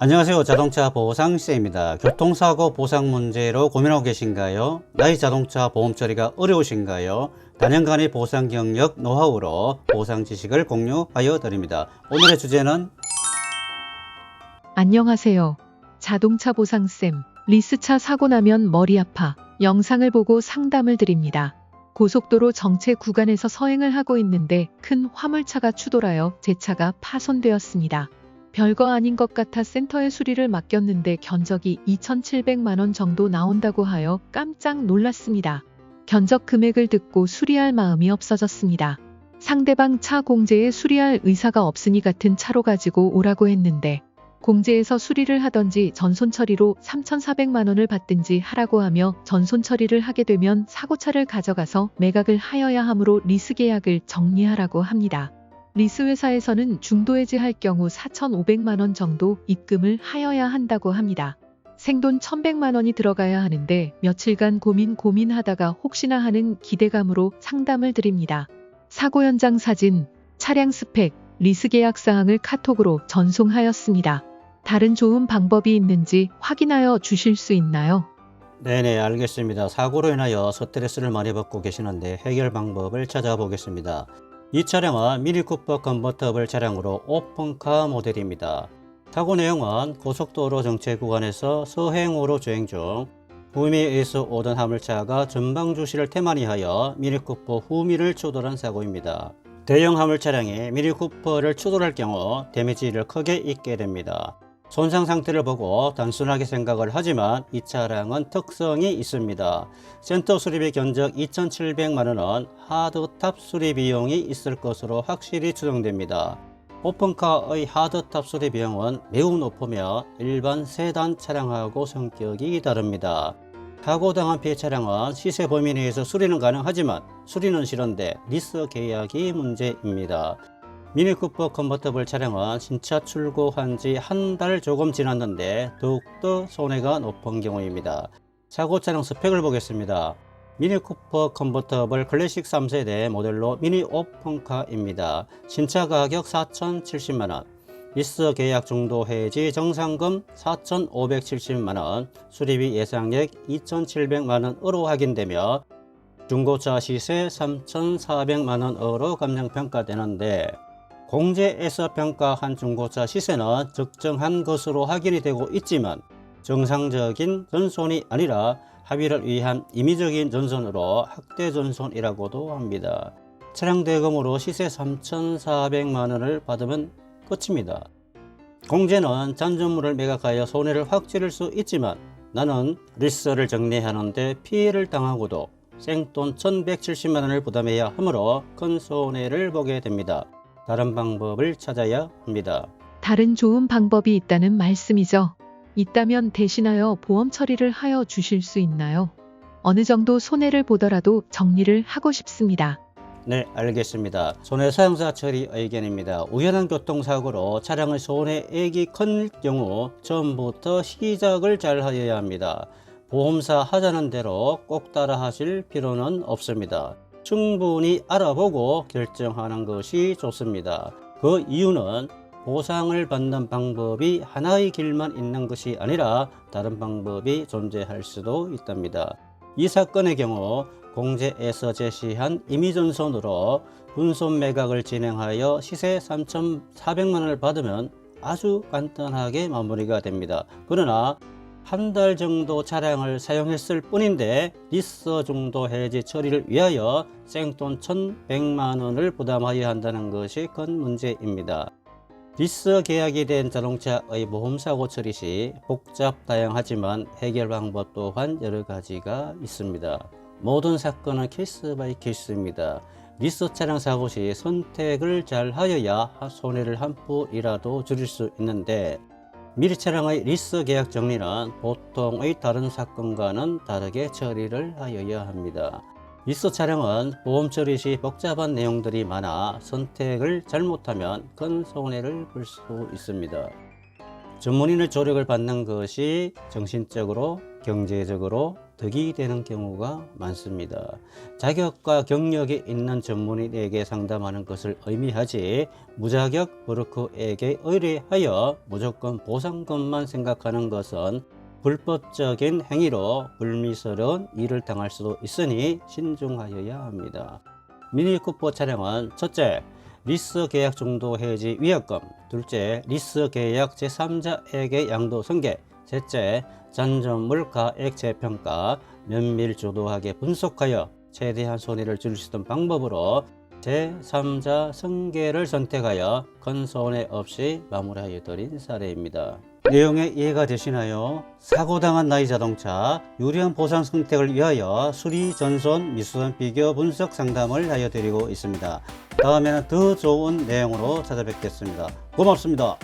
안녕하세요. 자동차 보상시세입니다. 교통사고 보상 문제로 고민하고 계신가요? 나의 자동차 보험 처리가 어려우신가요? 다년간의 보상 경력, 노하우로 보상 지식을 공유하여 드립니다. 오늘의 주제는 안녕하세요. 자동차 보상쌤, 리스차 사고 나면 머리 아파. 영상을 보고 상담을 드립니다. 고속도로 정체 구간에서 서행을 하고 있는데 큰 화물차가 추돌하여 제 차가 파손되었습니다. 별거 아닌 것 같아 센터에 수리를 맡겼는데 견적이 2,700만 원 정도 나온다고 하여 깜짝 놀랐습니다. 견적 금액을 듣고 수리할 마음이 없어졌습니다. 상대방 차 공제에 수리할 의사가 없으니 같은 차로 가지고 오라고 했는데 공제에서 수리를 하던지 전손 처리로 3,400만 원을 받든지 하라고 하며 전손 처리를 하게 되면 사고차를 가져가서 매각을 하여야 하므로 리스 계약을 정리하라고 합니다. 리스 회사에서는 중도해지할 경우 4,500만 원 정도 입금을 하여야 한다고 합니다. 생돈 1,100만 원이 들어가야 하는데 며칠간 고민하다가 혹시나 하는 기대감으로 상담을 드립니다. 사고 현장 사진, 차량 스펙, 리스 계약 사항을 카톡으로 전송하였습니다. 다른 좋은 방법이 있는지 확인하여 주실 수 있나요? 네네, 알겠습니다. 사고로 인하여 스트레스를 많이 받고 계시는데 해결 방법을 찾아보겠습니다. 이 차량은 미니 쿠퍼 컨버터블 차량으로 오픈카 모델입니다. 사고 내용은 고속도로 정체 구간에서 서행으로 주행 중 후미에서 오던 화물차가 전방 주시를 태만히 하여 미니 쿠퍼 후미를 추돌한 사고입니다. 대형 화물 차량이 미니 쿠퍼를 추돌할 경우 데미지를 크게 입게 됩니다. 손상 상태를 보고 단순하게 생각을 하지만 이 차량은 특성이 있습니다. 센터 수리비 견적 2,700만원은 하드탑 수리 비용이 있을 것으로 확실히 추정됩니다. 오픈카의 하드탑 수리 비용은 매우 높으며 일반 세단 차량하고 성격이 다릅니다. 사고당한 피해 차량은 시세 범위 내에서 수리는 가능하지만 수리는 싫은데 리스 계약이 문제입니다. 미니 쿠퍼 컨버터블 차량은 신차 출고한 지 한 달 조금 지났는데 더욱더 손해가 높은 경우입니다. 사고 차량 스펙을 보겠습니다. 미니 쿠퍼 컨버터블 클래식 3세대 모델로 미니 오픈카입니다. 신차 가격 4,070만원, 리스 계약 중도 해지 정상금 4,570만원, 수리비 예상액 2,700만원으로 확인되며 중고차 시세 3,400만원으로 감정평가되는데 공제에서 평가한 중고차 시세는 적정한 것으로 확인이 되고 있지만 정상적인 전손이 아니라 합의를 위한 임의적인 전손으로 학대 전손이라고도 합니다. 차량 대금으로 시세 3,400만원을 받으면 끝입니다. 공제는 잔존물을 매각하여 손해를 확 찌를 수 있지만 나는 리스를 정리하는데 피해를 당하고도 생돈 1,170만원을 부담해야 하므로 큰 손해를 보게 됩니다. 다른 방법을 찾아야 합니다. 다른 좋은 방법이 있다는 말씀이죠. 있다면 대신하여 보험 처리를 하여 주실 수 있나요? 어느 정도 손해를 보더라도 정리를 하고 싶습니다. 네, 알겠습니다. 손해사용자 처리 의견입니다. 우연한 교통사고로 차량의 손해액이 큰 경우 처음부터 시작을 잘 하여야 합니다. 보험사 하자는 대로 꼭 따라 하실 필요는 없습니다. 충분히 알아보고 결정하는 것이 좋습니다. 그 이유는 보상을 받는 방법이 하나의 길만 있는 것이 아니라 다른 방법이 존재할 수도 있답니다. 이 사건의 경우 공제에서 제시한 임의전손으로 분손 매각을 진행하여 시세 3,400만원을 받으면 아주 간단하게 마무리가 됩니다. 그러나 한 달 정도 차량을 사용했을 뿐인데 리스 중도 해지 처리를 위하여 생돈 1,100만원을 부담하여야 한다는 것이 큰 문제입니다. 리스 계약이 된 자동차의 보험사고 처리 시 복잡 다양하지만 해결 방법 또한 여러 가지가 있습니다. 모든 사건은 케이스 바이 케이스입니다. 리스 차량 사고 시 선택을 잘 하여야 손해를 한 푼이라도 줄일 수 있는데 미리 차량의 리스 계약 정리는 보통의 다른 사건과는 다르게 처리를 하여야 합니다. 리스 차량은 보험 처리 시 복잡한 내용들이 많아 선택을 잘못하면 큰 손해를 볼 수 있습니다. 전문인의 조력을 받는 것이 정신적으로, 경제적으로, 득이 되는 경우가 많습니다. 자격과 경력이 있는 전문인에게 상담하는 것을 의미하지 무자격 브로커에게 의뢰하여 무조건 보상금만 생각하는 것은 불법적인 행위로 불미스러운 일을 당할 수도 있으니 신중하여야 합니다. 미니쿠퍼 차량은 첫째, 리스 계약 중도 해지 위약금, 둘째, 리스 계약 제3자에게 양도 승계, 셋째, 잔존물 가액 재평가, 면밀 주도하게 분석하여 최대한 손해를 줄 수 있는 방법으로 제3자 승계를 선택하여 큰 손해 없이 마무리하여 드린 사례입니다. 내용에 이해가 되시나요? 사고당한 나이 자동차 유리한 보상 선택을 위하여 수리, 전손, 미수선 비교 분석 상담을 하여 드리고 있습니다. 다음에는 더 좋은 내용으로 찾아뵙겠습니다. 고맙습니다.